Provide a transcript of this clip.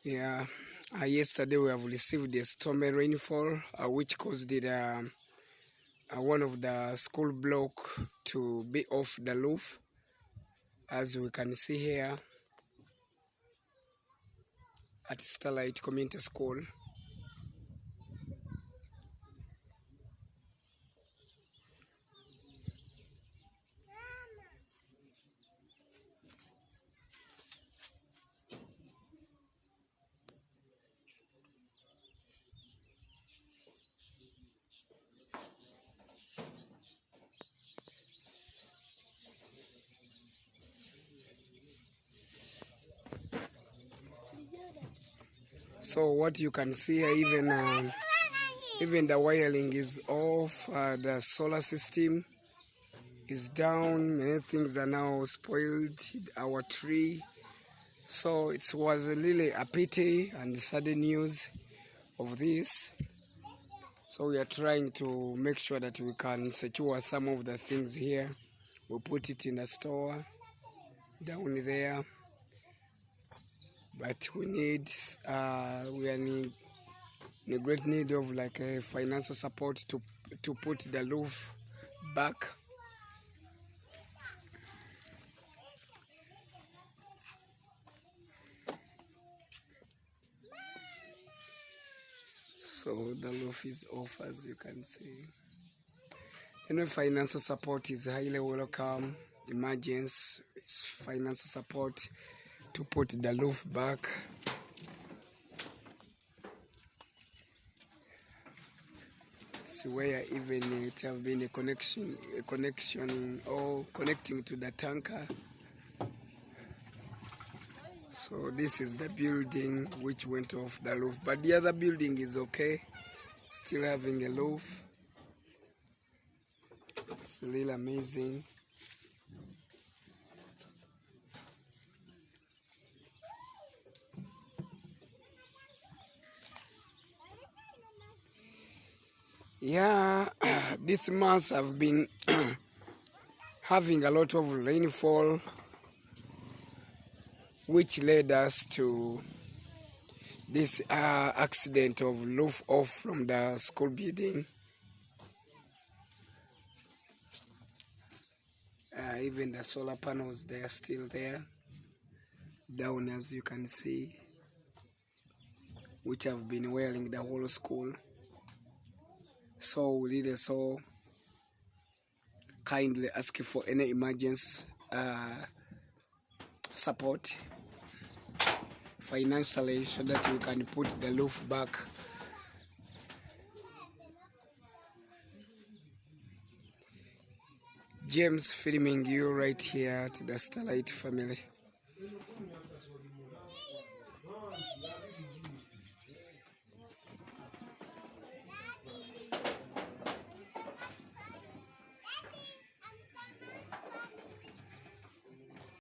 Yeah, yesterday we have received a stormy rainfall, which caused one of the school block to be off the roof, as we can see here at Starlight Community School. So what you can see here, even the wiring is off, the solar system is down, many things are now spoiled, our tree. So it was really a pity and sudden news of this. So we are trying to make sure that we can secure some of the things here. We put it in the store down there, but we are in great need of like a financial support to put the roof back. So the roof is off, as you can see. Financial support is highly welcome. Emergency financial support to put the roof back. See where even it have been a connection or connecting to the tanker. So this is the building which went off the roof, but the other building is okay, still having a roof. It's really amazing. Yeah, this month I've been having a lot of rainfall, which led us to this accident of roof off from the school building. Even the solar panels, they are still there, down as you can see, which have been wearing the whole school. So we really so kindly ask for any emergency support financially so that we can put the roof back. James filming you right here at the Starlight family.